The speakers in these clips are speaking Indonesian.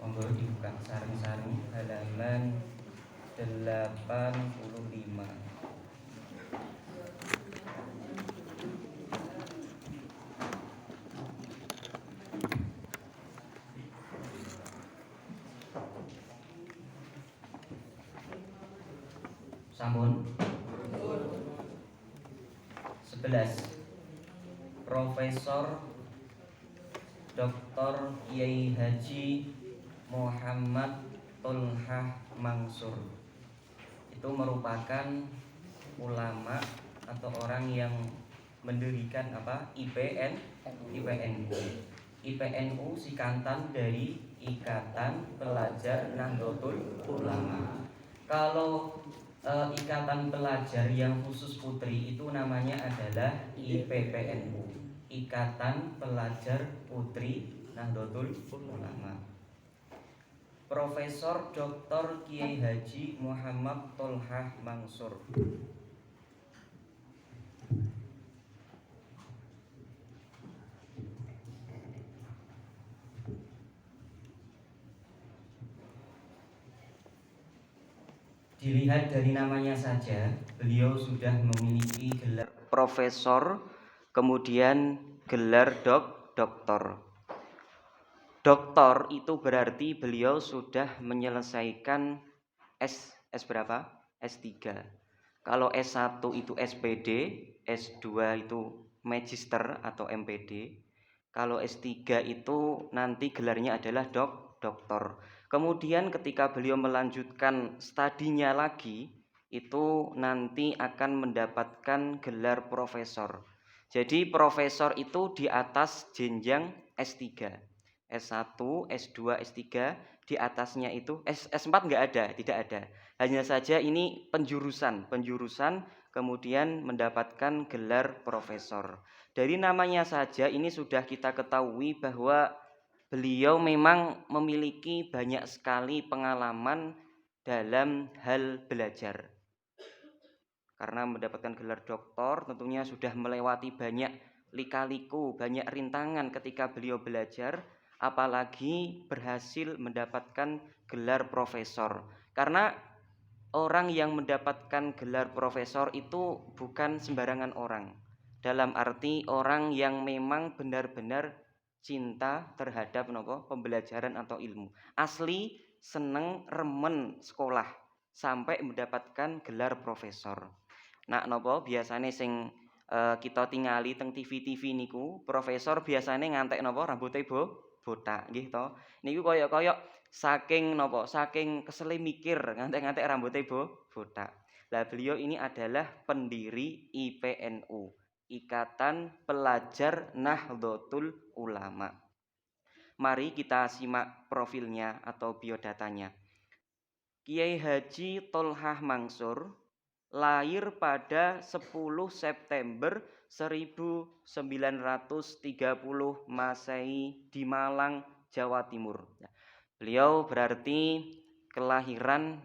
Monggo dibuka sareng-sareng halaman 85. Sampun 11. Profesor Dr. Kiai Haji Muhammad Tolhah Mangsur itu merupakan ulama atau orang yang mendirikan IPNU singkatan dari Ikatan Pelajar Nahdlatul Ulama. Kalau ikatan pelajar yang khusus putri itu namanya adalah IPPNU, Ikatan Pelajar Putri Nahdlatul Ulama. Profesor Dr. Kiai Haji Muhammad Tolhah Mangsur. Dilihat dari namanya saja, beliau sudah memiliki gelar profesor, kemudian gelar doktor. Doktor itu berarti beliau sudah menyelesaikan S berapa? S3. Kalau S1 itu SPD, S2 itu Magister atau MPD. Kalau S3 itu nanti gelarnya adalah doktor. Kemudian ketika beliau melanjutkan studinya lagi, itu nanti akan mendapatkan gelar profesor. Jadi profesor itu di atas jenjang S3. S1, S2, S3, di atasnya itu S4 tidak ada. Hanya saja ini penjurusan kemudian mendapatkan gelar profesor. Dari namanya saja ini sudah kita ketahui bahwa beliau memang memiliki banyak sekali pengalaman dalam hal belajar. Karena mendapatkan gelar doktor tentunya sudah melewati banyak lika-liku, banyak rintangan ketika beliau belajar, apalagi berhasil mendapatkan gelar profesor. Karena orang yang mendapatkan gelar profesor itu bukan sembarangan orang. Dalam arti orang yang memang benar-benar cinta terhadap pembelajaran atau ilmu. Asli seneng remen sekolah sampai mendapatkan gelar profesor. Nah, biasane sing kita tingali teng TV-TV niku, profesor biasane ngantek rambute botak nggih to. Niku kaya saking kesele mikir ngantek rambute botak. Lah beliau ini adalah pendiri IPNU, Ikatan Pelajar Nahdlatul Ulama. Mari kita simak profilnya atau biodatanya. Kiai Haji Tolhah Mangsur lahir pada 10 September 1930 Masehi di Malang, Jawa Timur. Beliau berarti kelahiran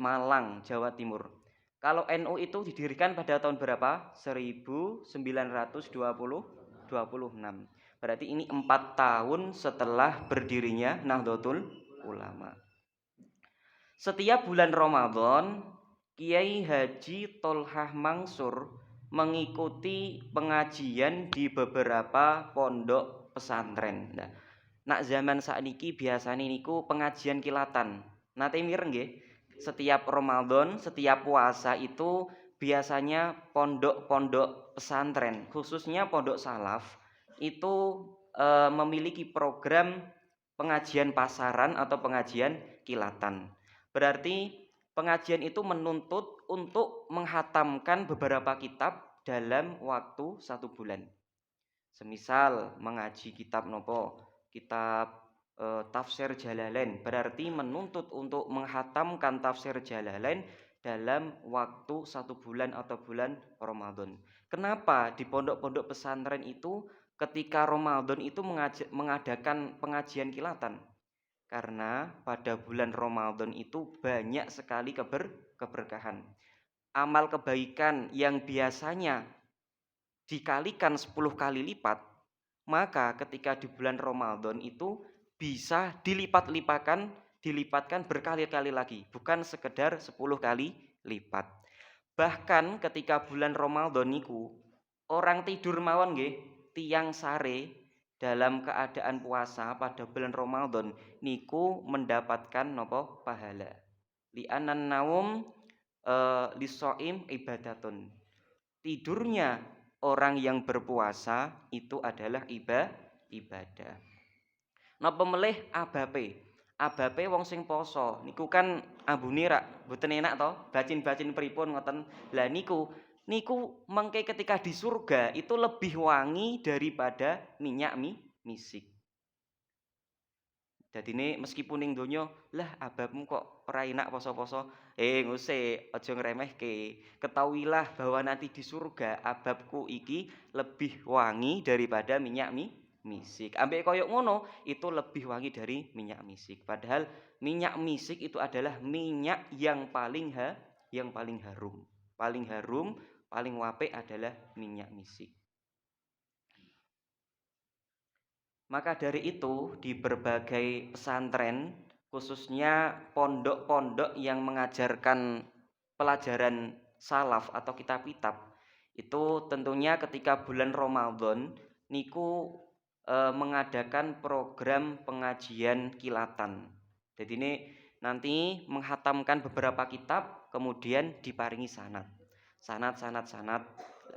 Malang, Jawa Timur. Kalau NU itu didirikan pada tahun berapa? 1926. Berarti ini 4 tahun setelah berdirinya Nahdlatul Ulama. Setiap bulan Ramadan, Kiai Haji Tolhah Mangsur mengikuti pengajian di beberapa pondok pesantren. Nak zaman sakniki biasane niku pengajian kilatan. Nate mireng nggih. Setiap Ramadan, setiap puasa itu biasanya pondok-pondok pesantren, khususnya pondok salaf itu memiliki program pengajian pasaran atau pengajian kilatan. Berarti pengajian itu menuntut untuk menghatamkan beberapa kitab dalam waktu 1 bulan. Semisal mengaji kitab kitab tafsir Jalalain, berarti menuntut untuk menghatamkan tafsir Jalalain dalam waktu 1 bulan atau bulan Ramadan. Kenapa di pondok-pondok pesantren itu ketika Ramadan itu mengadakan pengajian kilatan? Karena pada bulan Ramadan itu banyak sekali keberkahan. Amal kebaikan yang biasanya dikalikan 10 kali lipat, maka ketika di bulan Ramadan itu bisa dilipatkan berkali-kali lagi, bukan sekedar 10 kali lipat. Bahkan ketika bulan Ramadan niku orang tidur mawon nggih, tiyang sare dalam keadaan puasa pada bulan Ramadan niku mendapatkan napa pahala. Li'anan naum lisoim ibadatun. Tidurnya orang yang berpuasa itu adalah ibadah. Napa melih abape? Abape wong sing poso niku kan ambune rak mboten enak to, bacin-bacin pripun ngoten. Lah niku mengke ketika di surga itu lebih wangi daripada minyak misik. Dadine meskipun ning donya, lah ababmu kok ora enak poso-poso. Ngusik, aja ngremehke. Ketahuilah bahwa nanti di surga ababku iki lebih wangi daripada minyak misik. Ambek koyok ngono, itu lebih wangi dari minyak misik. Padahal minyak misik itu adalah minyak yang paling harum. Paling harum, paling apik adalah minyak misik. Maka dari itu di berbagai pesantren, khususnya pondok-pondok yang mengajarkan pelajaran salaf atau kitab-kitab, itu tentunya ketika bulan Ramadan niku mengadakan program pengajian kilatan. Jadi ini nanti menghatamkan beberapa kitab kemudian diparingi sanad. Sanad.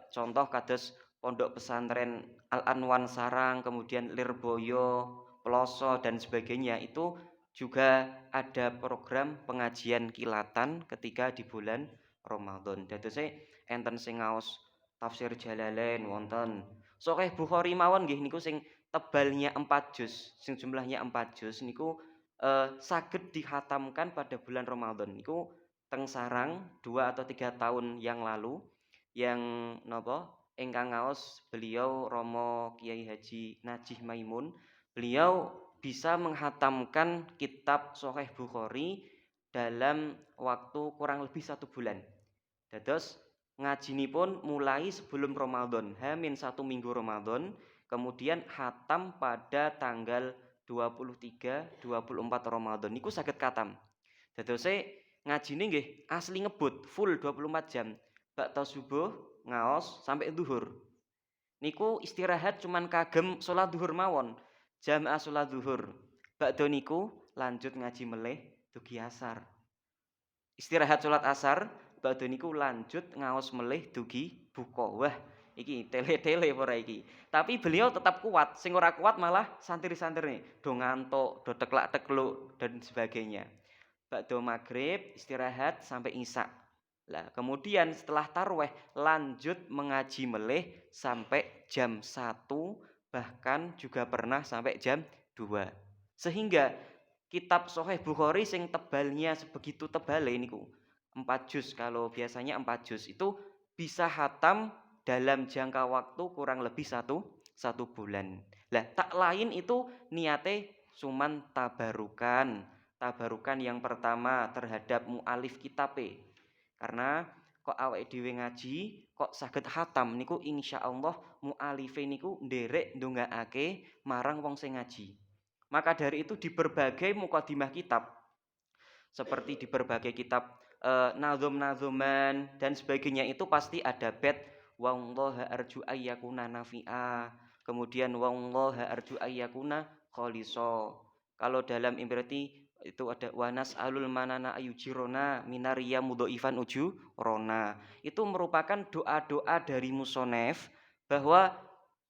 Contoh kados pondok pesantren Al-Anwan Sarang, kemudian Lirboyo, Peloso dan sebagainya itu juga ada program pengajian kilatan ketika di bulan Ramadan. Dadose enten sing ngaos tafsir Jalalain wonten. Sahih Bukhari mawon nggih niku sing tebalnya 4 juz, sing jumlahnya 4 juz niku saged dihatamkan pada bulan Ramadan. Niku teng Sarang 2 atau 3 tahun yang lalu yang napa ingkang ngaos beliau Romo Kiai Haji Najih Maimun. Beliau bisa menghatamkan kitab Sahih Bukhari dalam waktu kurang lebih 1 bulan. Dados ngajinipun mulai sebelum Ramadan, hamin 1 minggu Ramadan, kemudian hatam pada tanggal 23, 24 Ramadan. Niku saged katam. Dadose ngajine nggih asli ngebut full 24 jam. Bakta subuh ngaos sampai zuhur. Niku istirahat cuman kagem salat zuhur mawon. Jamaah salat zuhur. Bakda niku lanjut ngaji meleh dugi asar. Istirahat salat asar, bakda niku lanjut ngaos meleh dugi buka. Wah, iki tele-tele ora iki. Tapi beliau tetap kuat. Sing ora kuat malah santri-santrine do ngantuk, do teklak-tekluk dan sebagainya. Bakda maghrib istirahat sampai isya. Lah, kemudian setelah tarweh lanjut mengaji meleh sampai jam 1, bahkan juga pernah sampai jam 2. Sehingga kitab Sahih Bukhari sing tebalnya sebegitu tebal niku 4 juz, kalau biasanya 4 juz itu bisa hatam dalam jangka waktu kurang lebih satu bulan. Lah, tak lain itu niate cuman tabarukan yang pertama terhadap mualif kitabe. Karena kok awake dhewe ngaji kok saged hatam niku insyaallah mualife niku nderek ndongaake marang wong sing ngaji. Maka dari itu di berbagai mukadimah kitab seperti di berbagai kitab nazum-nazuman dan sebagainya itu pasti ada bait wallaha arju ayyakuna nafi'a, kemudian wallaha arju ayyakuna khaliso. Kalau dalam imreti itu ada wanas alul manana ayujirona minaria mudhoifan uju rona. Itu merupakan doa-doa dari musonef bahwa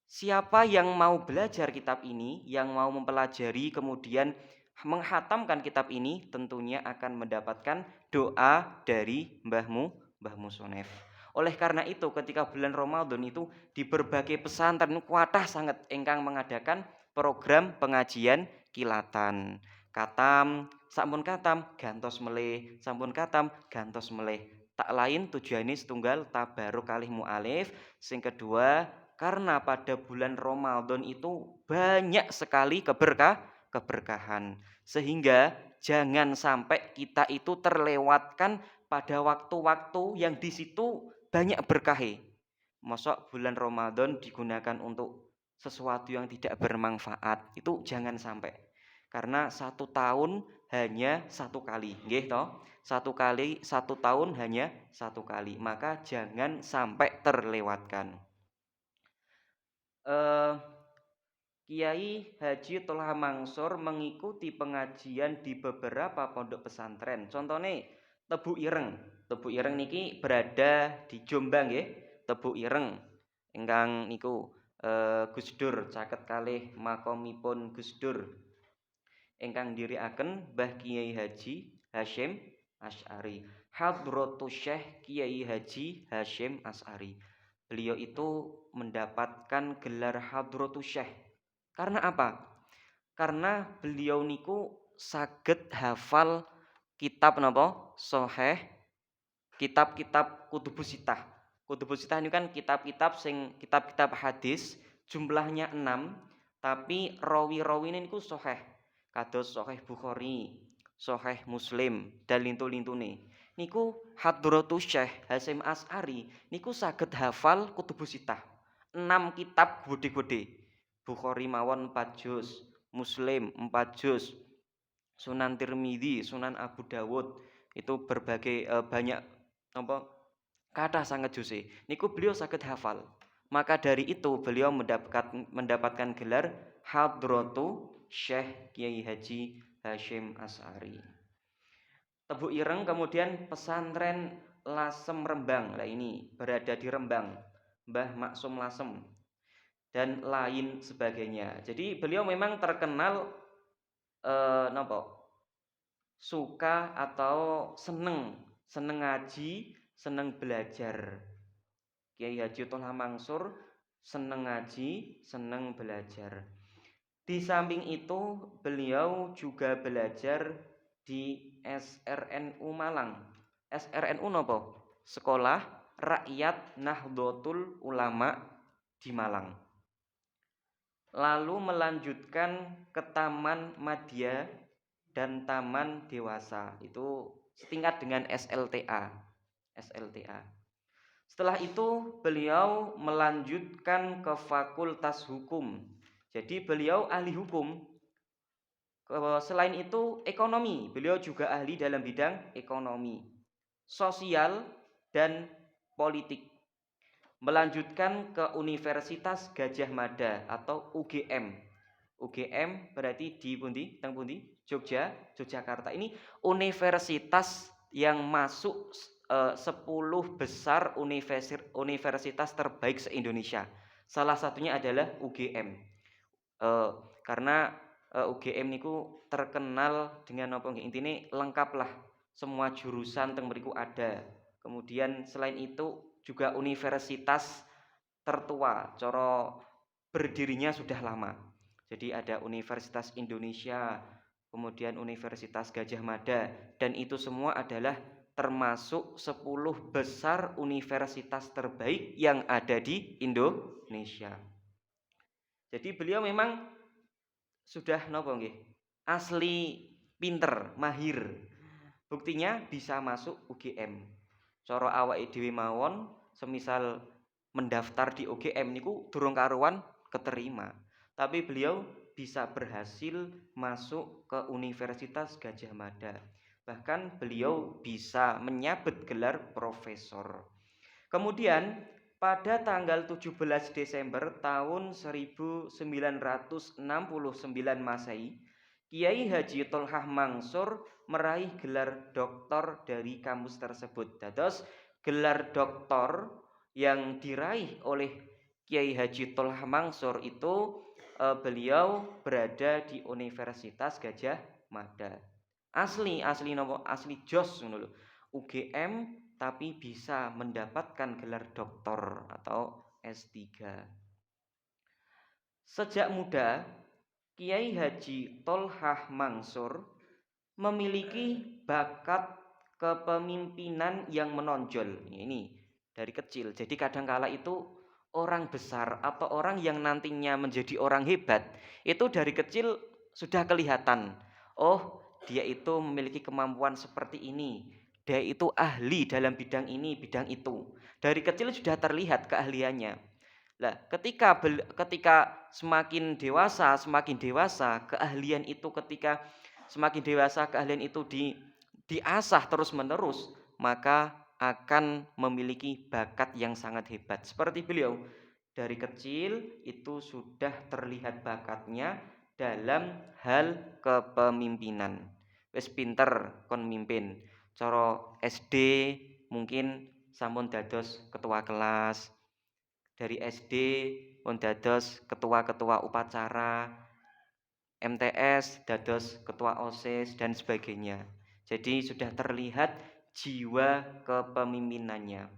siapa yang mau belajar kitab ini, yang mau mempelajari kemudian menghatamkan kitab ini tentunya akan mendapatkan doa dari Mbah Musonef. Oleh karena itu ketika bulan Ramadan itu di berbagai pesantren kuatah sangat ingkang mengadakan program pengajian kilatan. Katam, sampun katam gantos meleh, sampun katam gantos meleh. Tak lain tujuannya setunggal tabaruk kalih mualif, sing kedua karena pada bulan Ramadan itu banyak sekali keberkahan. Sehingga jangan sampai kita itu terlewatkan pada waktu-waktu yang di situ banyak berkah. Mosok bulan Ramadan digunakan untuk sesuatu yang tidak bermanfaat, itu jangan sampai. Karena 1 tahun hanya 1 kali, nggih toh? 1 kali 1 tahun hanya 1 kali, maka jangan sampai terlewatkan. Kiai Haji Tholha Mangsur mengikuti pengajian di beberapa pondok pesantren. Contohnya Tebu Ireng. Tebu Ireng niki berada di Jombang nggih. Tebu Ireng ingkang niku Gus Dur caket kalih makomipun Gus Dur ingkang ndherekaken Mbah Kiai Haji Hasyim Asy'ari. Hadratus Syekh Kiai Haji Hasyim Asy'ari. Beliau itu mendapatkan gelar Hadratus Syekh. Karena apa? Karena beliau niku saged hafal kitab napa? Shahih, kitab-kitab Kutubus Sittah. Kutubus Sittah ini kan kitab-kitab hadis, jumlahnya 6, tapi rawi-rawine niku shahih. Kados Shahih Bukhari, Shahih Muslim dan lintu-lintune. Niku Hadratus Syekh Hasyim Asy'ari niku saged hafal Kutubus Sittah. 6 kitab gede-gede. Bukhari mawon 4 juz, Muslim 4 juz, Sunan Tirmidzi, Sunan Abu Dawud itu berbagai banyak apa kathah sanget juze. Niku beliau saged hafal. Maka dari itu beliau mendapatkan gelar Hadratu Syekh Kiai Haji Hasyim Asy'ari. Tebu Ireng kemudian pesantren Lasem Rembang. Nah ini berada di Rembang. Mbah Maksum Lasem dan lain sebagainya. Jadi beliau memang terkenal suka atau seneng ngaji, seneng belajar. Kiai Haji Tholha Mangsur seneng ngaji, seneng belajar. Di samping itu beliau juga belajar di SRNU Malang. SRNU napa? Sekolah Rakyat Nahdlatul Ulama di Malang. Lalu melanjutkan ke Taman Madya dan Taman Dewasa. Itu setingkat dengan SLTA. Setelah itu beliau melanjutkan ke Fakultas Hukum. Jadi beliau ahli hukum. Selain itu ekonomi. Beliau juga ahli dalam bidang ekonomi, sosial, dan politik. Melanjutkan ke Universitas Gadjah Mada atau UGM. UGM berarti di pundi? Teng pundi? Yogyakarta. Ini universitas yang masuk 10 besar universitas terbaik se-Indonesia. Salah satunya adalah UGM. Karena UGM niku terkenal dengan apa nggih, intine lengkap lah. Semua jurusan teng mriku ada. Kemudian selain itu juga universitas tertua, cara berdirinya sudah lama. Jadi ada Universitas Indonesia, kemudian Universitas Gadjah Mada, dan itu semua adalah termasuk 10 besar universitas terbaik yang ada di Indonesia. Jadi beliau memang sudah napa nggih? Asli pinter, mahir. Buktinya bisa masuk UGM. Cara awake dhewe mawon semisal mendaftar di UGM niku durung karuan keterima. Tapi beliau bisa berhasil masuk ke Universitas Gadjah Mada. Bahkan beliau bisa menyabet gelar profesor. Kemudian pada tanggal 17 Desember tahun 1969 Masehi, Kiai Haji Tholha Mangsur meraih gelar doktor dari kampus tersebut. Dados gelar doktor yang diraih oleh Kiai Haji Tholha Mangsur itu beliau berada di Universitas Gadjah Mada. Asli nopo? Asli jos ngono lho. UGM tapi bisa mendapatkan gelar doktor atau S3. Sejak muda, Kiai Haji Tholha Mangsur memiliki bakat kepemimpinan yang menonjol. Ini dari kecil. Jadi kadangkala itu orang besar atau orang yang nantinya menjadi orang hebat, itu dari kecil sudah kelihatan. Oh, dia itu memiliki kemampuan seperti ini. Dia itu ahli dalam bidang ini, bidang itu. Dari kecil sudah terlihat keahliannya. Lah, ketika semakin dewasa keahlian itu ketika semakin dewasa keahlian itu diasah terus-menerus, maka akan memiliki bakat yang sangat hebat. Seperti beliau, dari kecil itu sudah terlihat bakatnya dalam hal kepemimpinan. Wis pinter kon mimpin. Cara SD mungkin sampun dados ketua kelas. Dari SD pun dados ketua-ketua upacara, MTS dados ketua OSIS dan sebagainya. Jadi sudah terlihat jiwa kepemimpinannya.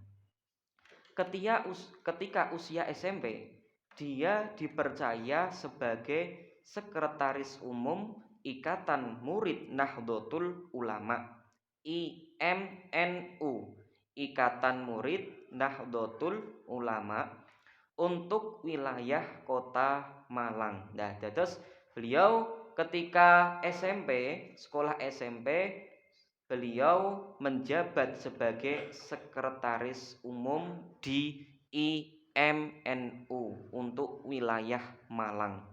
Ketika usia SMP, dia dipercaya sebagai sekretaris umum Ikatan Murid Nahdlatul Ulama IMNU, Ikatan Murid Nahdlatul Ulama untuk wilayah Kota Malang. Nah, terus beliau ketika sekolah SMP, beliau menjabat sebagai sekretaris umum di IMNU untuk wilayah Malang.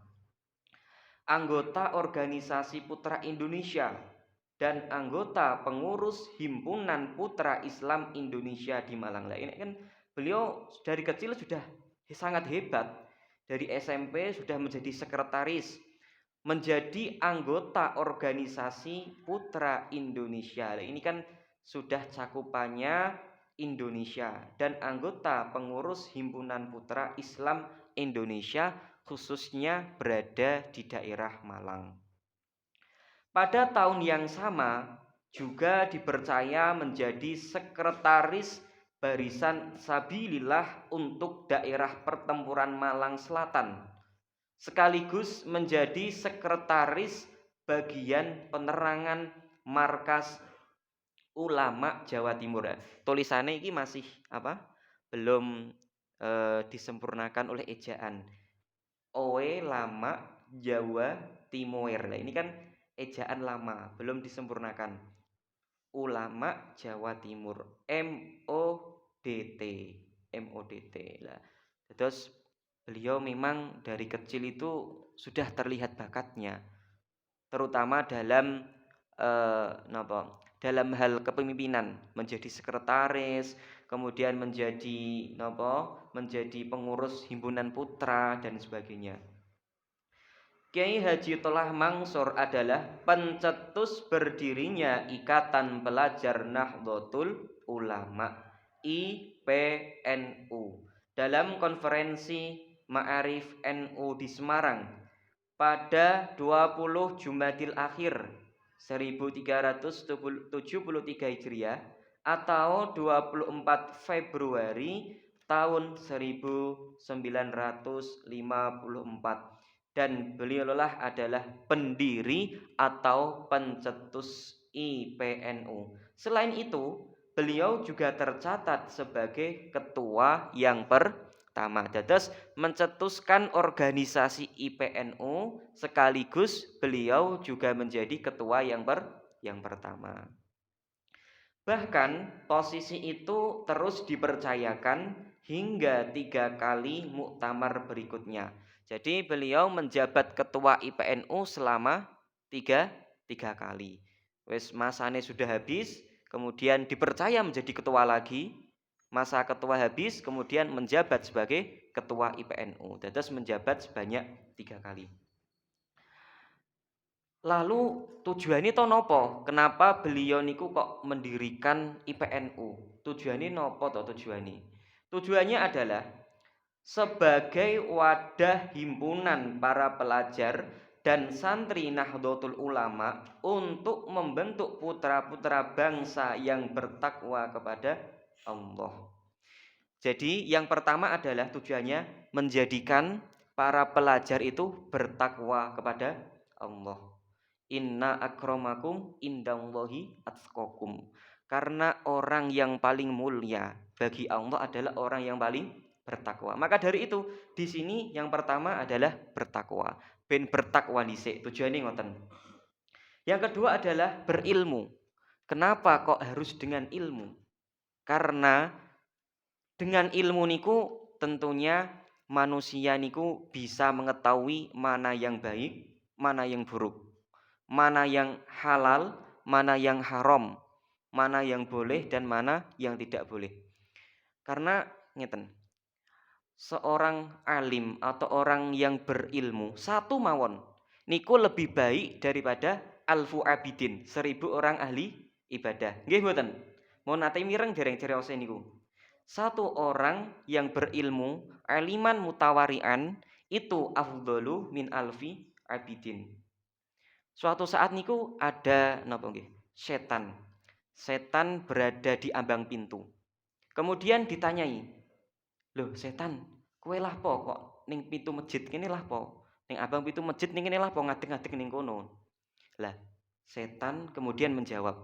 Anggota organisasi Putra Indonesia dan anggota pengurus Himpunan Putra Islam Indonesia di Malang. Nah, ini kan beliau dari kecil sudah sangat hebat. Dari SMP sudah menjadi sekretaris, menjadi anggota organisasi Putra Indonesia. Nah, ini kan sudah cakupannya Indonesia dan anggota pengurus Himpunan Putra Islam Indonesia khususnya berada di daerah Malang. Pada tahun yang sama juga dipercaya menjadi sekretaris Barisan Sabilillah untuk daerah pertempuran Malang Selatan, sekaligus menjadi sekretaris bagian penerangan Markas Ulama Jawa Timur. Tulisannya ini masih belum disempurnakan oleh ejaan. Owe Lama Jawa Timur. Nah, ini kan ejaan lama, belum disempurnakan. Ulama Jawa Timur, MODT. Nah, terus beliau memang dari kecil itu sudah terlihat bakatnya, terutama dalam dalam hal kepemimpinan, menjadi sekretaris, kemudian menjadi pengurus himpunan putra dan sebagainya. Kiai Haji Tholah Mangsor adalah pencetus berdirinya Ikatan Pelajar Nahdlatul Ulama IPNU dalam konferensi Ma'arif NU di Semarang pada 20 Jumadil Akhir 1373 Hijriah atau 24 Februari tahun 1954. Dan beliaulah adalah pendiri atau pencetus IPNU. Selain itu, beliau juga tercatat sebagai ketua yang pertama. Terus mencetuskan organisasi IPNU sekaligus beliau juga menjadi ketua yang pertama. Bahkan posisi itu terus dipercayakan hingga 3 kali muktamar berikutnya. Jadi beliau menjabat ketua IPNU selama tiga kali. Wes masanya sudah habis, kemudian dipercaya menjadi ketua lagi. Masa ketua habis, kemudian menjabat sebagai ketua IPNU. Terus menjabat sebanyak 3 kali. Lalu tujuannya to nopo? Kenapa beliau niku kok mendirikan IPNU? Tujuannya nopo to tujuannya? Tujuannya adalah sebagai wadah himpunan para pelajar dan santri Nahdlatul Ulama untuk membentuk putra-putra bangsa yang bertakwa kepada Allah. Jadi yang pertama adalah tujuannya menjadikan para pelajar itu bertakwa kepada Allah. Inna akramakum indallahi atqakum. Karena orang yang paling mulia bagi Allah adalah orang yang paling bertakwa. Maka dari itu, di sini yang pertama adalah bertakwa. Ben bertakwa dhisik, tujuannya ngoten. Yang kedua adalah berilmu. Kenapa kok harus dengan ilmu? Karena dengan ilmu niku tentunya manusia niku bisa mengetahui mana yang baik, mana yang buruk, mana yang halal, mana yang haram, mana yang boleh dan mana yang tidak boleh. Karena ngeten, seorang alim atau orang yang berilmu satu mawon niku lebih baik daripada alfu abidin, 1000 orang ahli ibadah. Nggih mboten? Mun nate mireng dereng ciriose niku. Satu orang yang berilmu, aliman mutawarian itu afdalu min alfi abidin. Suatu saat niku ada napa nggih? Setan. Setan berada di ambang pintu. Kemudian ditanyai, "Loh, setan, kowe lah po kok ning pintu masjid kene lah po? Ning ambang pintu masjid ning kene lah po ngadeg-ngadeg ning kono?" Lah, setan kemudian menjawab,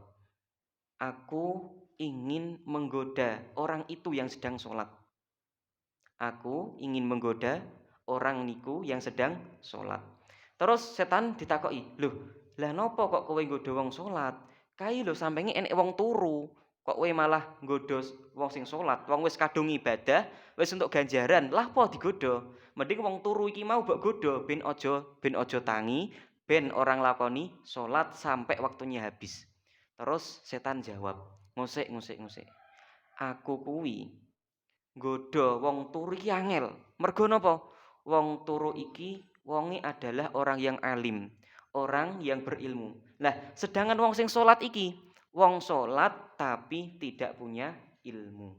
"Aku ingin menggoda orang itu yang sedang sholat. Aku ingin menggoda orang niku yang sedang sholat." Terus setan ditakoki, "Loh, lah nopo kok kowe nggoda wong sholat? Kae lho sampenge enek wong turu. Kok kowe malah nggoda wong sing sholat? Wong wis kadung ibadah, wis entuk ganjaran, lah po digoda. Mending wong turu iki mau mbok goda ben aja tangi, ben orang lakoni sholat sampai waktunya habis." Terus setan jawab, ngusik. "Aku kuwi nggoda wong turu iki angel. Mergo napa? Wong turu iki wonge adalah orang yang alim, orang yang berilmu. Lah, sedangkan wong sing salat iki, wong salat tapi tidak punya ilmu.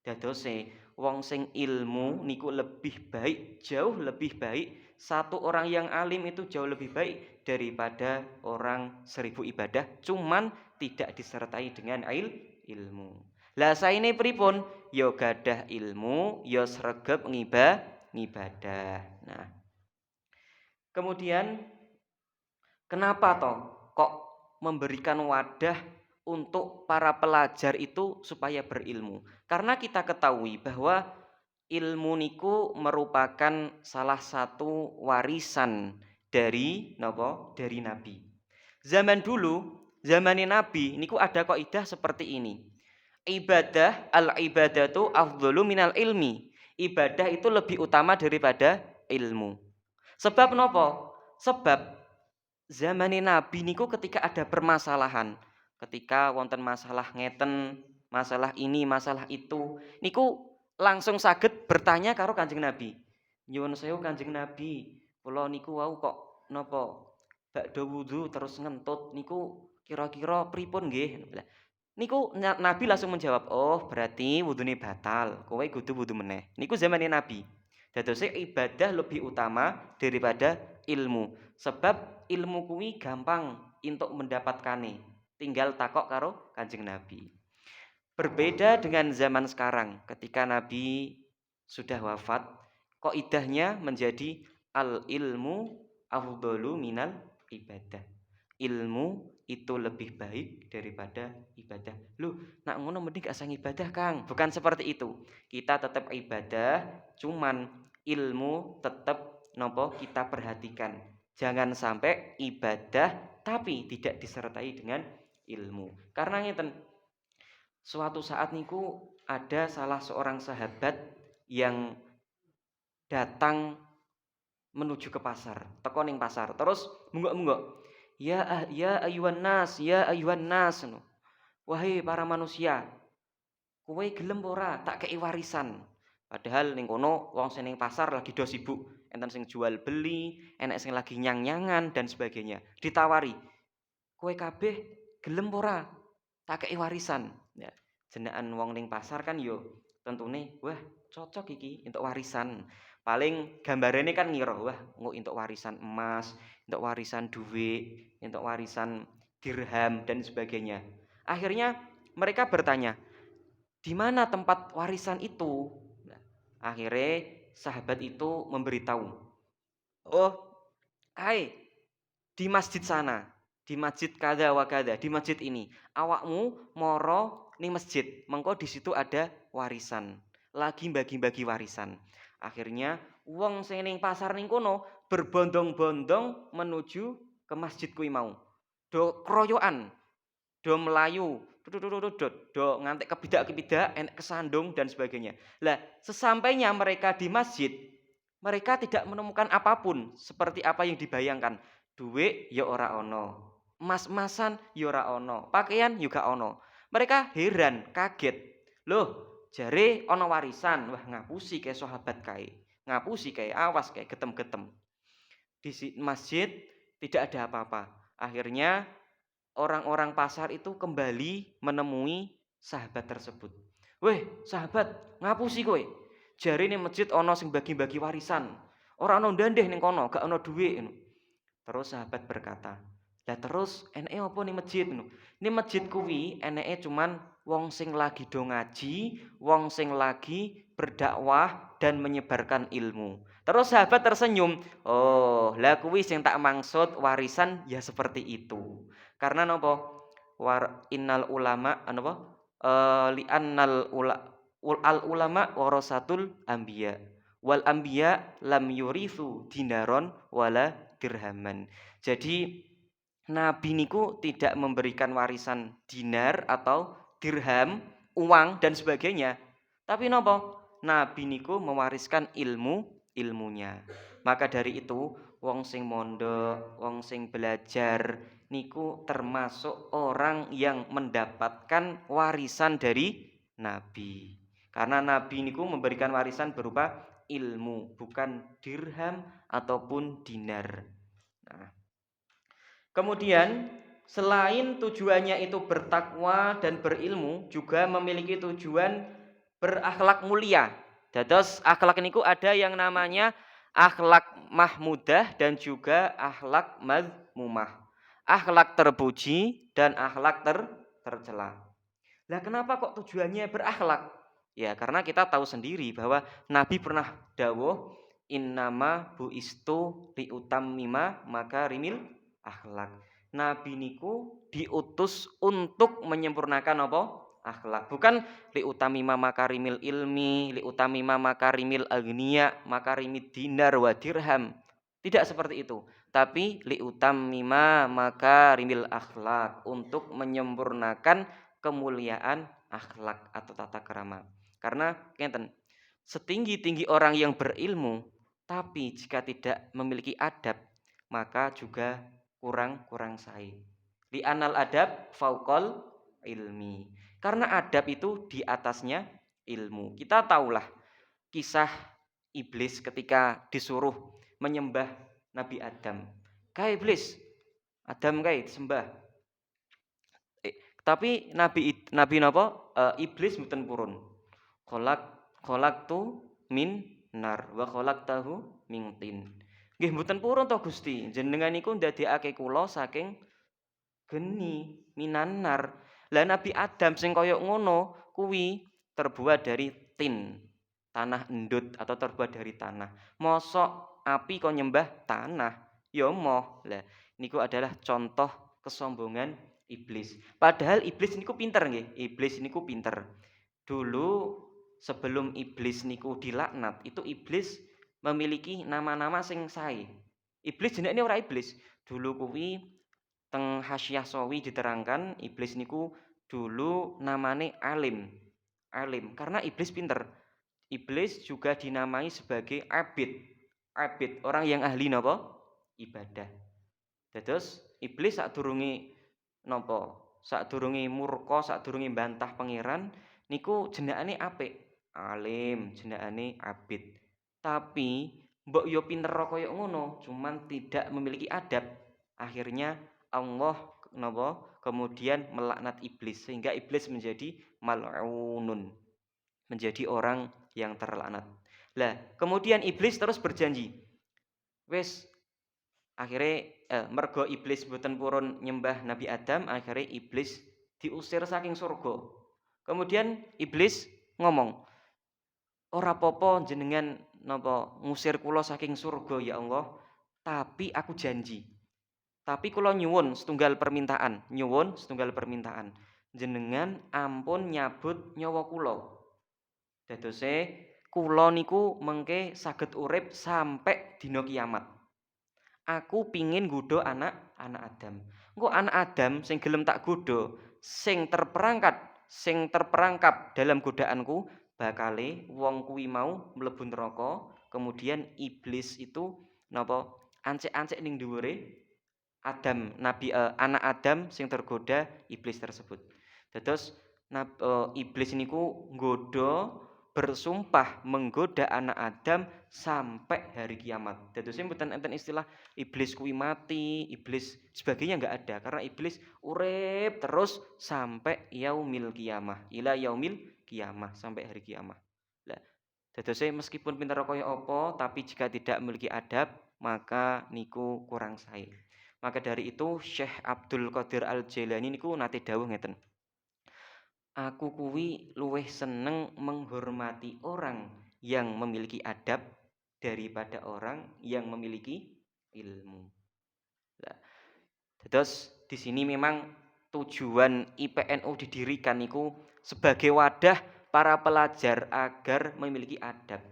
Dadose wong sing ilmu niku lebih baik, jauh lebih baik. Satu orang yang alim itu jauh lebih baik daripada orang 1000 ibadah, cuman tidak disertai dengan ilmu. Lah saene pripun? Ya gadah ilmu, ya sregep ngibadah. Nah, kemudian kenapa toh kok memberikan wadah untuk para pelajar itu supaya berilmu? Karena kita ketahui bahwa ilmu niku merupakan salah satu warisan dari napa? Dari Nabi. Zaman dulu, zamane Nabi niku ada kaidah seperti ini. Ibadah, al-ibadatu afdhalu minal ilmi. Ibadah itu lebih utama daripada ilmu. Sebab nopo? Sebab zamane Nabi niku ketika ada permasalahan, ketika wonten masalah ngeten, masalah ini, masalah itu, niku langsung saged bertanya karo Kanjeng Nabi. Nyuwun sewu Kanjeng Nabi, kula niku wau kok napa bakda wudu terus ngentut niku kira-kira pripun nggih? Niku Nabi langsung menjawab, "Oh, berarti wudune batal. Kowe kudu wudu meneh." Niku zamane Nabi. Dadose ibadah lebih utama daripada ilmu. Sebab ilmu kuwi gampang untuk mendapatkannya. Tinggal takok karo Kanjeng Nabi. Berbeda dengan zaman sekarang ketika Nabi sudah wafat, kaidahnya menjadi al ilmu afdalu minal ibadah. Ilmu itu lebih baik daripada ibadah. Loh, nak ngono mending gak usah ibadah, Kang. Bukan seperti itu. Kita tetap ibadah, cuman ilmu tetap nopo kita perhatikan. Jangan sampai ibadah tapi tidak disertai dengan ilmu. Karena ngeten, suatu saat niku ada salah seorang sahabat yang datang menuju ke pasar, teko ning pasar. Terus munggok-munggok, ya ayuhan nas, ya ayuhan nas. Wahai para manusia, kowe gelem ora tak kei warisan. Padahal ning kono wong sing ning pasar lagi do sibuk, enten sing jual beli, enek sing lagi nyang-nyangan dan sebagainya. Ditawari, kowe kabeh gelem ora tak kei warisan. Ya, jenengan wong ning pasar kan yo tentune, wah cocok iki untuk warisan. Paling gambarane kan ngira, wah engko entuk warisan emas, entuk warisan duit, entuk warisan dirham dan sebagainya. Akhirnya mereka bertanya, "Di mana tempat warisan itu?" Nah, akhirnya sahabat itu memberitahu, "Oh, kae di masjid sana, di masjid kada wa kada, di masjid ini. Awakmu moro ning masjid, mengko di situ ada warisan. Lagi bagi-bagi warisan." Akhirnya wong sing ning pasar ning kono berbondong-bondong menuju ke masjid kuwi mau. Do kroyokan, do melayu, do ngantek kebidak-kebidak, enek kesandung dan sebagainya. Lah, sesampainya mereka di masjid, Mereka tidak menemukan apapun seperti apa yang dibayangkan. Duit ya ora ono, emas-emasan ya ora ono, pakaian juga ono. Mereka heran, kaget. Loh, jare ono warisan. Wah, ngapusi kayak sahabat kae. Ngapusi kayak awas kayak getem-getem. Di masjid tidak ada apa-apa. Akhirnya orang-orang pasar itu kembali menemui sahabat tersebut. Weh, sahabat, ngapusi kowe? Jare ning masjid ana sing bagi-bagi warisan. Ora ana ndandeh ning kono, gak ana dhuwit. Terus sahabat berkata, "Lah terus eneke apa ning masjid?" Ning masjid kuwi eneke cuman wong sing lagi do ngaji, wong sing lagi berdakwah dan menyebarkan ilmu. Terus sahabat tersenyum, "Oh, lah kuwi sing tak maksud warisan ya seperti itu." Karena napa? Innal ulama napa? Li annal al ulama warasatul anbiya. Wal anbiya lam yurithu dinaron wala dirhaman. Jadi nabi niku tidak memberikan warisan dinar atau dirham, uang dan sebagainya. Tapi napa? Nabi niku mewariskan ilmunya. Maka dari itu, wong sing mondok, wong sing belajar niku termasuk orang yang mendapatkan warisan dari nabi. Karena nabi niku memberikan warisan berupa ilmu, bukan dirham ataupun dinar. Nah, kemudian selain tujuannya itu bertakwa dan berilmu, juga memiliki tujuan berakhlak mulia. Dados akhlak niku ada yang namanya akhlak mahmudah dan juga akhlak mazmumah. Akhlak terpuji dan akhlak tercela. Lah kenapa kok tujuannya berakhlak? Ya karena kita tahu sendiri bahwa Nabi pernah dawuh innama buistu liutammima makarimil akhlak. Nabi niku diutus untuk menyempurnakan apa? Akhlak. Bukan liutamima makarimil ilmi, liutamima makarimil agniya, makarimid dinar wa dirham. Tidak seperti itu. Tapi liutamima makarimil akhlak, untuk menyempurnakan kemuliaan akhlak atau tata krama. Karena ngeten, setinggi-tinggi orang yang berilmu tapi jika tidak memiliki adab maka juga kurang sae. Li anal adab fauqal ilmi. Karena adab itu di atasnya ilmu. Kita tahulah kisah iblis ketika disuruh menyembah Nabi Adam. Kai iblis, Adam kai disembah. Tapi Nabi napa? Iblis mboten purun. Kholak tu min nar wa tahu min tin. Nggih mboten purun to Gusti. Jenengan niku ndadekake kula saking geni minan nar. Lah Nabi Adam sing kaya ngono kuwi terbuat dari tin, tanah endut atau terbuat dari tanah. Mosok api kok nyembah tanah? Ya moh. Lah niku adalah contoh kesombongan iblis. Padahal iblis niku pinter nggih. Iblis niku pinter. Dulu sebelum iblis niku dilaknat, itu iblis memiliki nama-nama sing sae. Iblis jenenge ora iblis. Dulu kuwi teng Hasyiah Sawi diterangkan iblis niku dulu namane alim. Alim karena iblis pinter. Iblis juga dinamai sebagai abid. Abid, orang yang ahli napa? Ibadah. Dados iblis sadurunge napa? Sadurunge murka, sadurunge bantah pangeran niku jenengane apik. Alim, jenengane abid. Tapi mbok yo pinter kaya ngono, cuman tidak memiliki adab. Akhirnya Allah napa? Kemudian melaknat iblis sehingga iblis menjadi mal'unun. Menjadi orang yang terlaknat. Lah, kemudian iblis terus berjanji. Wes akhirnya mergo iblis boten purun nyembah Nabi Adam, akhirnya iblis diusir saking surga. Kemudian iblis ngomong, ora apa-apa jenengan napa ngusir kula saking surga ya Allah, tapi aku janji. Tapi kula nyuwun setunggal permintaan, Jenengan ampun nyabut nyawa kula. Dadose kula niku mengke saged urip sampai dina kiamat. Aku pingin nggodha anak Adam. Engko anak Adam sing gelem tak godha, sing terperangkap dalam godaanku bakale wong kuwi mau mlebu neraka, Kemudian iblis itu napa ancek-ancek ning dhuwure Adam, anak Adam sing tergoda iblis tersebut. Dados iblis niku nggoda bersumpah menggoda anak Adam sampai hari kiamat. Dadosnya mboten enten istilah iblis kuwi mati, iblis sebagainya nggak ada karena iblis urip terus sampai yaumil kiamah, ila yaumil kiamah sampai hari kiamat. Lah, dadosnya meskipun pinter kaya apa tapi jika tidak memiliki adab maka niku kurang sae. Maka dari itu Syekh Abdul Qadir Al-Jailani niku nate dawuh ngeten. Aku kuwi luwih seneng menghormati orang yang memiliki adab daripada orang yang memiliki ilmu. Nah, terus di sini memang tujuan IPNU didirikan niku sebagai wadah para pelajar agar memiliki adab.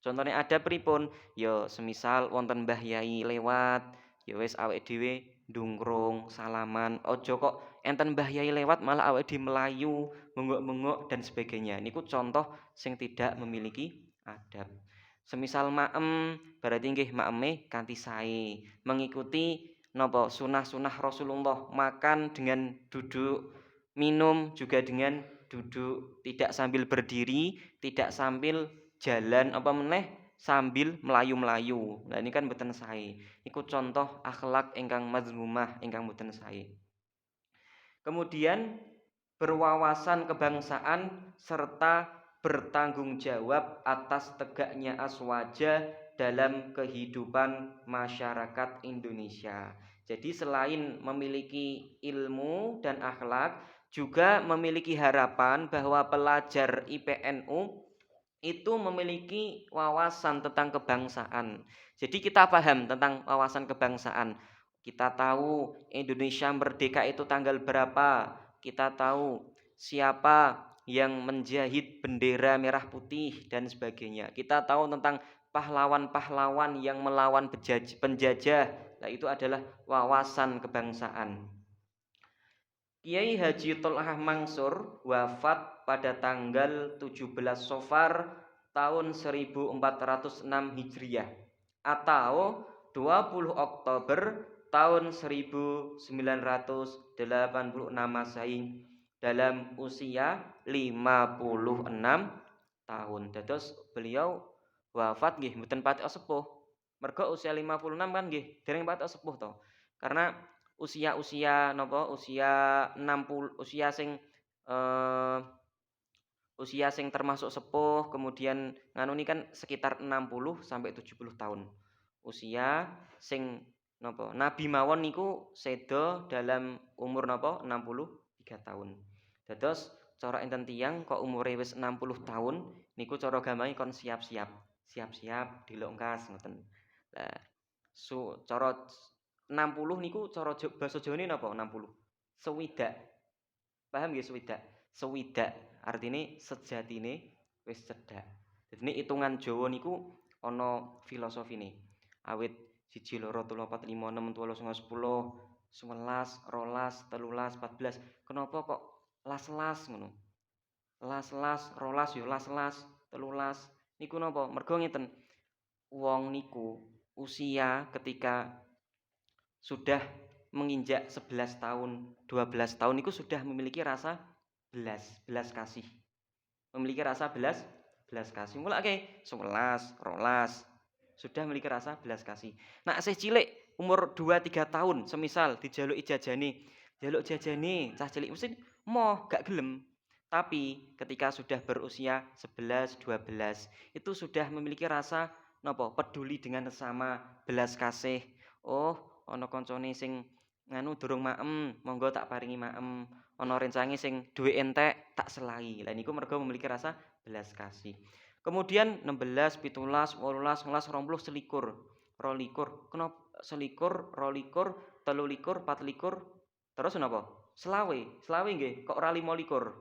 Contohnya adab pripun? Ya semisal wonten Mbah Yai lewat, ya wis awake dhewe ndungkrung, salaman. Ojo kok enten Mbah Yai lewat malah awake dhewe melayu, mengok-mengok dan sebagainya. Niku contoh sing tidak memiliki adab. Semisal maem, berarti nggih maeme kanthi sae, mengikuti napa sunah-sunah Rasulullah, makan dengan duduk, minum juga dengan duduk, tidak sambil berdiri, tidak sambil jalan apa meneh sambil melayu-melayu. Nah ini kan mboten sae. Iku contoh akhlak ingkang mazmumah, ingkang mboten sae. Kemudian berwawasan kebangsaan serta bertanggung jawab atas tegaknya aswaja dalam kehidupan masyarakat Indonesia. Jadi selain memiliki ilmu dan akhlak, juga memiliki harapan bahwa pelajar IPNU itu memiliki wawasan tentang kebangsaan. Jadi kita paham tentang wawasan kebangsaan. Kita tahu Indonesia merdeka itu tanggal berapa. Kita tahu siapa yang menjahit bendera merah putih dan sebagainya. Kita tahu tentang pahlawan-pahlawan yang melawan penjajah. Nah, itu adalah wawasan kebangsaan. Kiai Haji Tholah Mansur wafat pada tanggal 17 Safar tahun 1406 Hijriah atau 20 Oktober tahun 1986 Masehi dalam usia 56 tahun. Dados beliau wafat nggih mboten patek sepuh. Mergo usia 56 kan nggih dereng patek sepuh to. Karena usia-usia napa usia 60 usia sing termasuk sepuh kemudian nganu ini kan sekitar 60 sampai 70 tahun. Usia sing napa Nabi mawon niku sedo dalam umur napa 63 tahun. Dados cara enten tiyang kok umure wis 60 tahun niku cara gampang kon siap-siap. Siap-siap dilongkas ngoten. Lah cara 60 niku cara basa Jawane napa 60? Sewidak. Paham nggih sewidak? Sewidak artine sejatine wis cedhak. Dadi hitungan Jawa niku ana filosofine. Awit 1 2 3 4 5 6 7 8 9 10 11 12 13 14. Kenapa kok las-las ngono? Las-las 12 yo las-las 13. Niku napa? Mergo ngeten. Wong niku usia ketika sudah menginjak 11 tahun, 12 tahun itu sudah memiliki rasa belas kasih. Memiliki rasa belas kasih. Mulake 11, 12 sudah memiliki rasa belas kasih. Nah, isih cilik umur 2 3 tahun, semisal dijaluki jajane, jaluk jajane, cah cilik mesti moh gak gelem. Tapi ketika sudah berusia 11, 12 itu sudah memiliki rasa napa? Peduli dengan sesama, belas kasih. Oh, ana kancane sing nganu durung maem, monggo tak paringi maem. Ana rencange sing duwe entek tak selahi. Lah niku mergo memiliki rasa belas kasih. Kemudian 16, 17, 18, 19, 20, selikur. 22. Kenapa selikur, 22, 23, 24. Terus napa? Selawe. Selawe nggih, kok ora 25.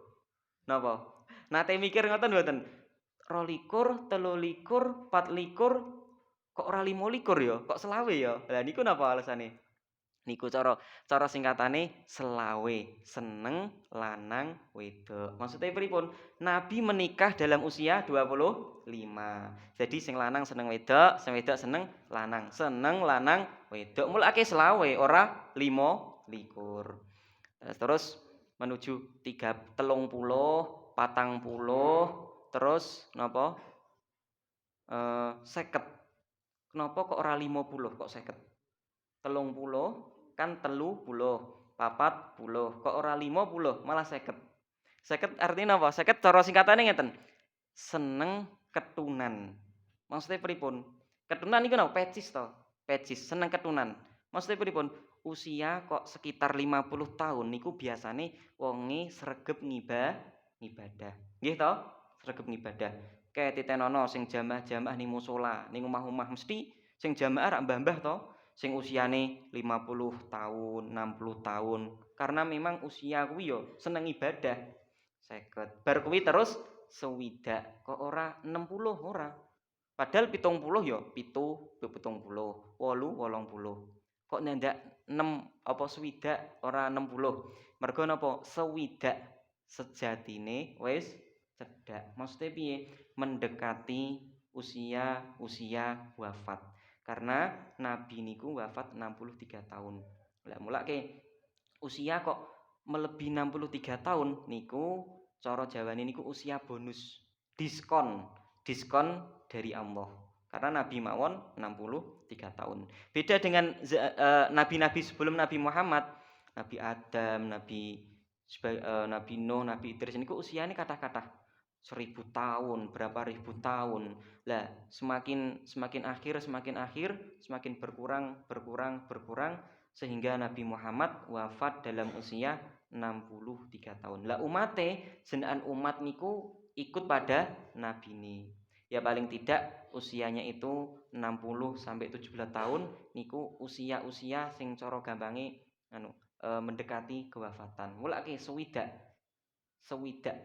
Napa? Nate mikir ngoten mboten? 22, 23, 24 kok ora 25 ya? Kok selawe ya? Lah niku napa alasane? Niku cara singkatane selawe, seneng lanang wedok. Maksudnya pripun? Nabi menikah dalam usia 25. Jadi sing lanang seneng wedok, sing wedok seneng lanang wedok. Mulake selawe ora 25. Terus menuju 30, 40, terus napa? 50. Kenapa kok ora 50 kok 50? 30 kan 30, 40, kok ora 50 malah 50. 50 artinya apa? 50 cara singkatane ngeten. Seneng ketunan. Maksudnya pripun? Ketunan iku napa? Pecis to. Pecis, seneng ketunan. Maksudnya pripun? Usia kok sekitar 50 tahun niku biasane wonge sregep ngibadah. Nggih to? Sregep ngibadah. Kayak titenono sing jamaah-jamaah ning musala, ning omah-omah mesti sing jamaah rak mbah-mbah to, sing usiane 50 tahun, 60 tahun. Karena memang usia kuwi yo seneng ibadah. 50. Bar kuwi terus sewidak. Kok ora 60 ora. Padahal 70 ya 70, 8, 80. Kok nyandak 6 apa swidak ora 60. Mergo napa? Sewidak sejatine wis cedhak. Maksudnya piye? Mendekati usia wafat. Karena Nabi niku wafat 63 tahun. Lah mulake usia kok melebihi 63 tahun niku cara Jawane niku usia bonus. Diskon dari Allah. Karena Nabi mawon 63 tahun. Beda dengan nabi-nabi sebelum Nabi Muhammad, Nabi Adam, Nabi Nuh, Nabi Idris niku usiane kathah-kathah 1000 tahun, berapa ribu tahun. Lah, semakin akhir, semakin berkurang sehingga Nabi Muhammad wafat dalam usia 63 tahun. Lah umate, jenengan umat niku ikut pada nabi ini. Ya paling tidak usianya itu 60 sampai 17 tahun niku usia-usia sing cara gampange mendekati kewafatan. Mulake sewidak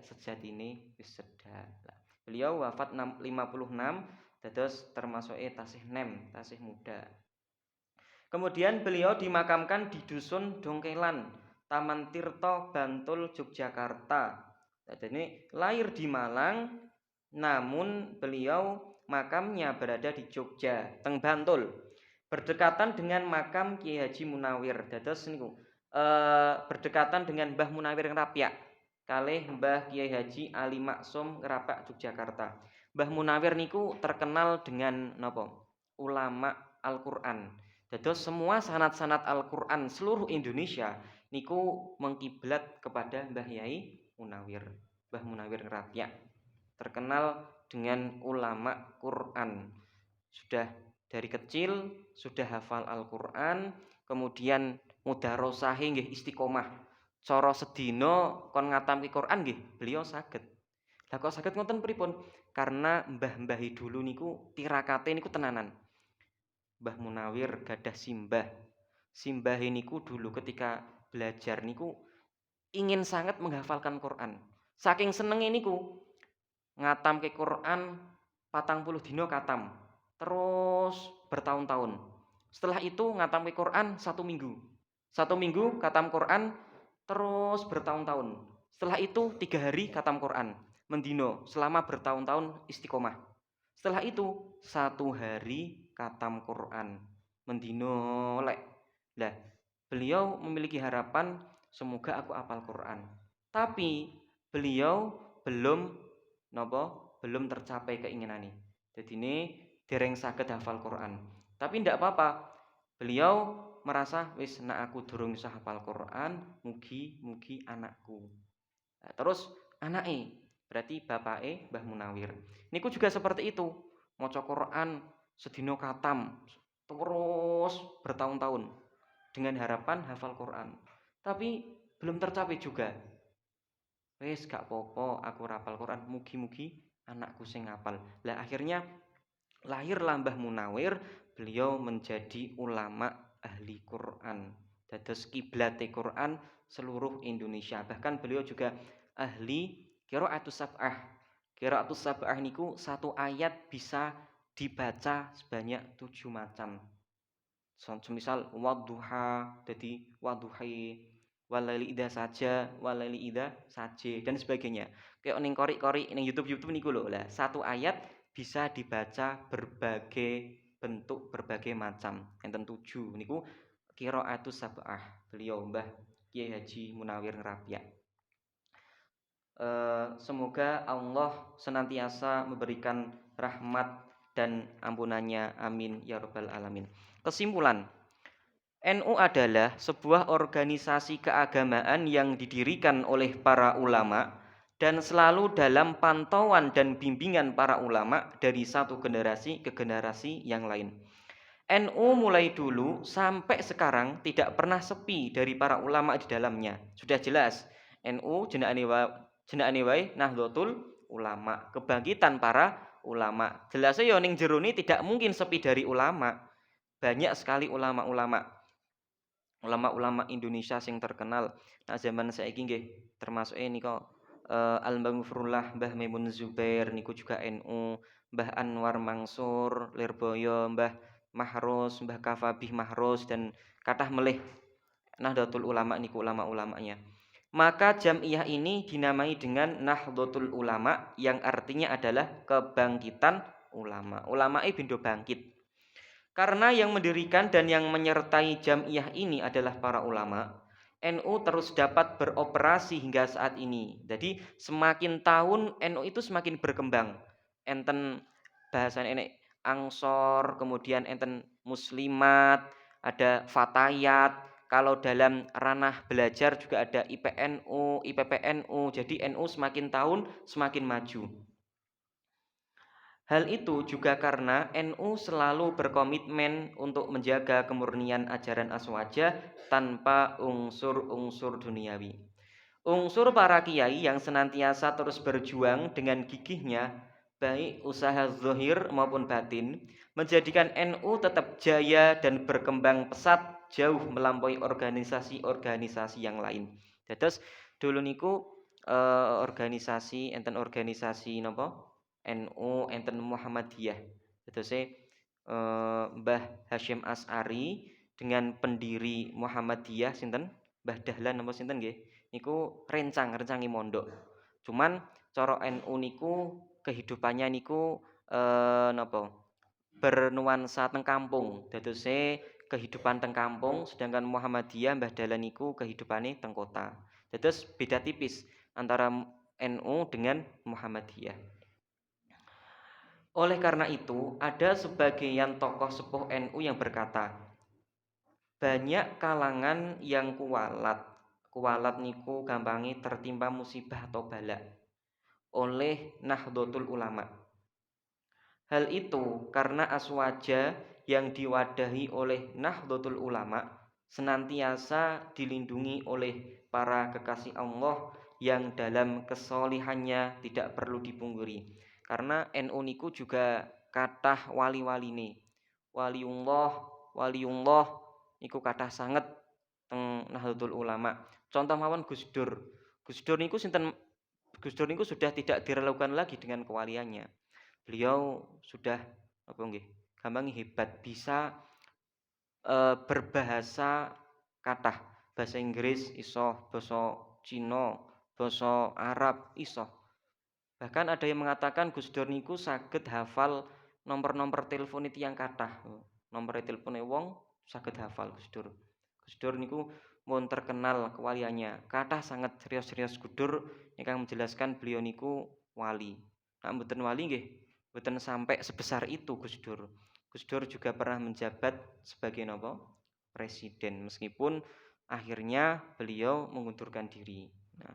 sejatine wis cedhak. Beliau wafat 56 dados termasuk tasih nem, tasih muda. Kemudian beliau dimakamkan di dusun Dongkelan, Taman Tirto, Bantul, Yogyakarta. Jadi lahir di Malang, namun beliau makamnya berada di Jogja, teng Bantul, berdekatan dengan makam Kiai Haji Munawir. Dados niku berdekatan dengan Mbah Munawir Ngrapyak, kalih Mbah Kiai Haji Ali Maksum Ngrapak Yogyakarta. Mbah Munawir niku terkenal dengan napa? Ulama Al-Qur'an. Dados semua sanad-sanad Al-Qur'an seluruh Indonesia niku mengkiblat kepada Mbah Yai Munawir. Mbah Munawir Ngrapyak terkenal dengan ulama Quran. Sudah dari kecil sudah hafal Al-Qur'an, kemudian mudharosahe nggih istiqomah. Cara sedina kon ngatamke Quran nggih beliau saged. Lah kok saged ngoten pripun? Karena mbah-mbahi dulu niku tirakate niku tenanan. Mbah Munawir gadah simbah. Simbah niku dulu ketika belajar niku ingin sangat menghafalkan Quran. Saking senenge niku ngatamke Quran 40 dina katam. Terus bertahun-tahun. Setelah itu ngatamke Quran 1 minggu. 1 minggu katam Quran terus bertahun-tahun. Setelah itu 3 hari katam Quran. Mendino selama bertahun-tahun istiqomah. Setelah itu 1 hari katam Quran. Mendino lek. Lah, beliau memiliki harapan semoga aku hafal Quran. Tapi beliau belum tercapai keinginannya. Jadi ini dereng saged hafal Quran. Tapi ndak apa-apa. Beliau merasa wis nek aku durung iso hafal Quran, mugi anakku. Nah, terus anake berarti bapake Mbah Munawir. Niku juga seperti itu. Maca Quran sedina katam terus bertahun-tahun dengan harapan hafal Quran. Tapi belum tercapai juga. Wis gak apa-apa aku hafal Quran, mugi-mugi anakku sing hafal. Lah akhirnya lahirlah Mbah Munawir, beliau menjadi ulama ahli Quran. Dados kiblate Quran seluruh Indonesia. Bahkan beliau juga ahli qiraatus sab'ah. Qiraatus sab'ah niku 1 ayat bisa dibaca sebanyak 7 macam. Semisal wadduha jadi wadduhi, walaili idza saja, walaili idza saje dan sebagainya. Kayak ning kori-kori ning YouTube niku lho. Lah, satu ayat bisa dibaca berbagai bentuk, berbagai macam. Enten 7 niku qiraatus sab'ah. Beliau Mbah Kiai Haji Munawir Ngerapia. Semoga Allah senantiasa memberikan rahmat dan ampunannya, amin ya rabbal alamin. Kesimpulan, NU adalah sebuah organisasi keagamaan yang didirikan oleh para ulama dan selalu dalam pantauan dan bimbingan para ulama dari satu generasi ke generasi yang lain. NU mulai dulu sampai sekarang tidak pernah sepi dari para ulama di dalamnya. Sudah jelas, NU jenenge wae Nahdlatul Ulama, kebangkitan para ulama. Jelasnya yo ning jero tidak mungkin sepi dari ulama. Banyak sekali ulama-ulama Indonesia sing terkenal. Nah, zaman saiki nggih termasuk nika Al-Maghfurullah Mbah Maimun Zubair niku juga NU, Mbah Anwar Mansur Lirboyo, Mbah Mahrus, Mbah Kafabih Mahrus dan kathah melih Nahdlatul Ulama niku ulama-ulamanya. Maka jamiah ini dinamai dengan Nahdlatul Ulama yang artinya adalah kebangkitan ulama. Ulamae bindo bangkit. Karena yang mendirikan dan yang menyertai jamiah ini adalah para ulama, NU terus dapat beroperasi hingga saat ini. Jadi semakin tahun NU itu semakin berkembang. Enten bahasan enek Ansor, kemudian enten Muslimat, ada Fatayat. Kalau dalam ranah belajar juga ada IPNU, IPPNU. Jadi NU semakin tahun semakin maju. Hal itu juga karena NU selalu berkomitmen untuk menjaga kemurnian ajaran Aswaja tanpa unsur-unsur duniawi. Unsur para kiai yang senantiasa terus berjuang dengan gigihnya, baik usaha zahir maupun batin, menjadikan NU tetap jaya dan berkembang pesat jauh melampaui organisasi-organisasi yang lain. Terus dulu niku enten organisasi napa? NU, enten Muhammadiyah. Terus Mbah Hasyim As'ari dengan pendiri Muhammadiyah sinten? Mbah Dahlan napa sinten nggih? Niku rencangi mondok. Cuman cara NU niku kehidupannya niku napa? Bernuansa teng kampung. Dadose kehidupan teng kampung, sedangkan Muhammadiyah Mbah Dahlan niku kehidupane teng kota. Dados beda tipis antara NU dengan Muhammadiyah. Oleh karena itu, ada sebagian tokoh sepuh NU yang berkata, banyak kalangan yang kuwalat. Kuwalat niku gampangi tertimpa musibah atau bala oleh Nahdlatul Ulama. Hal itu karena Aswaja yang diwadahi oleh Nahdlatul Ulama senantiasa dilindungi oleh para kekasih Allah yang dalam kesolihannya tidak perlu dipungkiri. Karena NU niku juga kathah wali-waline. Waliullah niku kathah sanget teng Nahdlatul Ulama. Contoh mawon Gus Dur. Gus Dur niku sudah tidak diragukan lagi dengan kewaliannya. Beliau sudah apa nggih? Gampang hebat, bisa berbahasa kathah. Bahasa Inggris iso, basa Cina, basa Arab iso. Bahkan ada yang mengatakan Gus Dur niku saged hafal nomor-nomor telepon tiyang kathah. Nomor telepone wong saged hafal Gus Dur. Gus Dur niku mun terkenal kewaliannya. Kathah sangat serius-serius Gus Dur ingkang menjelaskan beliau niku wali. Nah, mboten wali nggih, mboten sampai sebesar itu Gus Dur. Gus Dur juga pernah menjabat sebagai napa? Presiden, meskipun akhirnya beliau mengundurkan diri. Nah,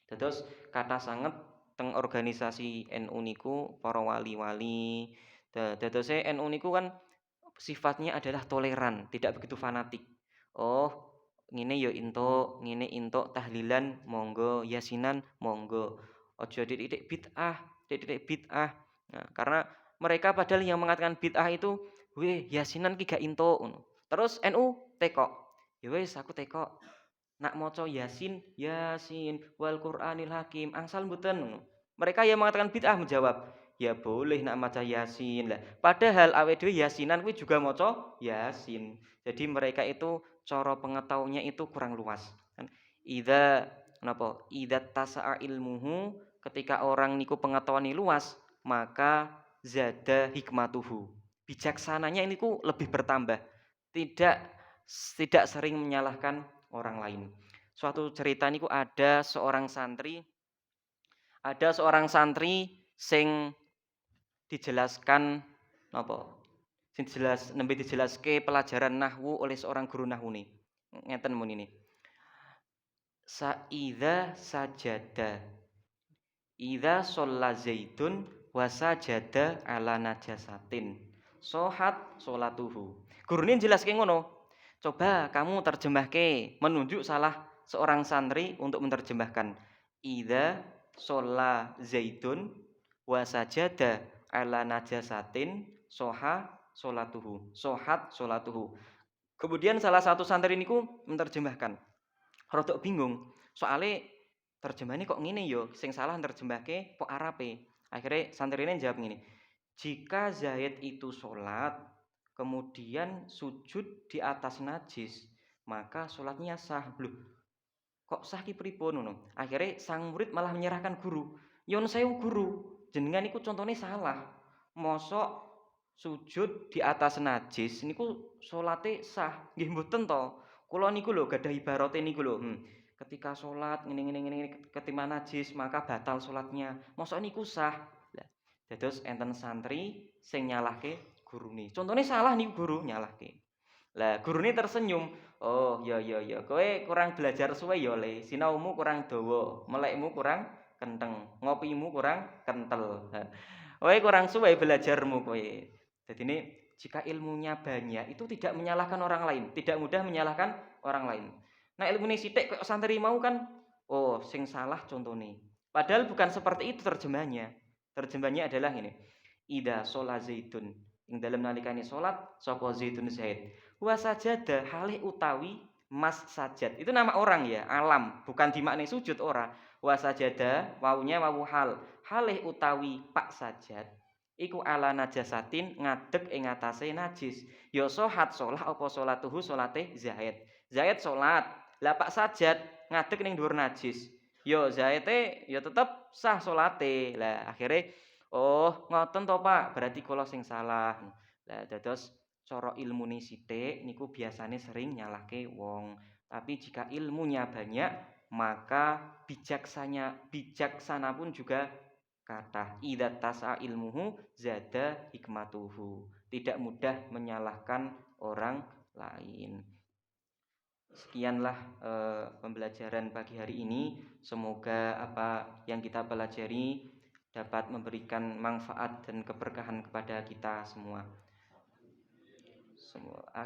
terus kata sangat teng organisasi NU niku para wali-wali. Terus NU niku kan sifatnya adalah toleran, tidak begitu fanatik. Oh, ngene yo ngene entuk tahlilan monggo, yasinan monggo. Aja titik bid'ah. Nah, karena mereka padahal yang mengatakan bid'ah itu, "Weh, yasinan ki gak entuk." Terus NU tekok. Ya wis aku tekok. Nak maca Yasin wal Qur'anil Hakim angsal mboten. Mereka yang mengatakan bid'ah menjawab, ya boleh nak maca Yasin. Lah, padahal awake dhewe Yasinan kuwi juga maca Yasin. Jadi mereka itu cara pengetahuannya itu kurang luas. Kan idza napa? Idza tasa'a ilmuhu, ketika orang niku pengetahuannya luas, maka zada hikmatuhu. Bijaksananya ini ku lebih bertambah. Tidak tidak sering menyalahkan orang lain. Suatu cerita niku ada seorang santri sing dijelaskan napa? Sing nembe dijelaske pelajaran nahwu oleh seorang guru nahwu nih. Ngeten mun ini. Saidza sajada. Idza shalla Zaidun wa sajada ala najasatin. Sohat sholatuhu. Gurune jelaske ngono. Coba kamu terjemahke, menunjuk salah seorang santri untuk menerjemahkan. Idza shalla Zaidun wa sajada ala najasatin sohat sholatuhu. Kemudian salah satu santri niku menerjemahkan. Rodok bingung, soalnya terjemahannya kok ngene yo, sing salah nerjemahke kok Arabe. Akhirnya santrine jawab ngene. Jika Zaid itu sholat, kemudian sujud di atas najis, maka sholatnya sah. Loh, kok sah ki pripun ngono? Akhirnya sang murid malah menyerahkan guru. Yon sewu guru, jenengan iku contohnya salah. Mosok sujud di atas najis niku salate sah. Nggih mboten to. Kula niku lho gadah ibarate niku lho. Ketika salat ngene ketima najis maka batal salatnya. Mosok niku sah. Lah, dados enten santri sing nyalahke gurune. Contone salah niku guru nyalahke. Lah gurune tersenyum. Oh, ya ya ya. Kowe kurang belajar suwe ya, Le. Sinaumu kurang dawa, melekmu kurang kenteng, ngopimu kurang kentel. Kowe kurang suwe belajarmu kowe. Dadine jika ilmunya banyak itu tidak menyalahkan orang lain, tidak mudah menyalahkan orang lain. Nah, ilmune sithik kok santri mau kan, oh sing salah contone. Padahal bukan seperti itu terjemahnya. Terjemahnya adalah ini. Ida sholat zaitun. Ing dalam nalikane salat sapa zaitun Zaid. Wa sajada halih utawi mas sajad. Itu nama orang ya, alam, bukan dimaknai sujud ora. Wa sajada waunya wawu hal. Halih utawi pak sajad iku ala najasatin ngadeg ing atase najis. Ya sahat salat apa salatuhu salate Zaid. Zaid salat, lah pak sajad ngadeg ning dhuwur najis. Ya Zaite ya tetep sah salate. Lah akhire oh, ngoten to Pak, berarti kula sing salah. Lah dados cara ilmune sithik niku biasane sering nyalahke wong. Tapi jika ilmunya banyak, maka bijaksana pun juga kathah. Idza tasa ilmuhu zada hikmatuhu. Tidak mudah menyalahkan orang lain. Sekianlah pembelajaran pagi hari ini. Semoga apa yang kita pelajari dapat memberikan manfaat dan keberkahan kepada kita semua.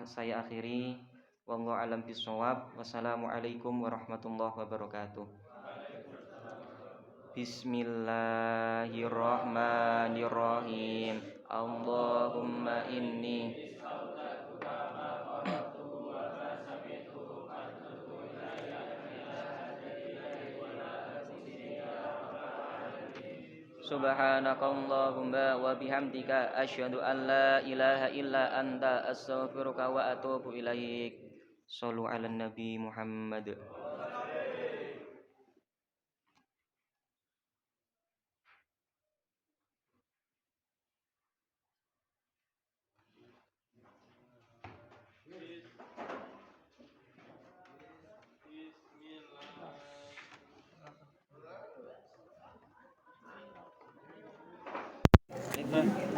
Saya akhiri, wallahu alam bisawab. Wassalamualaikum warahmatullahi wabarakatuh. Bismillahirrahmanirrahim. Allahumma inni Subhanakallahumma wa bihamdika asyhadu an la ilaha illa anta astaghfiruka wa atubu ilaik. Shallu 'alan nabi Muhammad. Bismillah.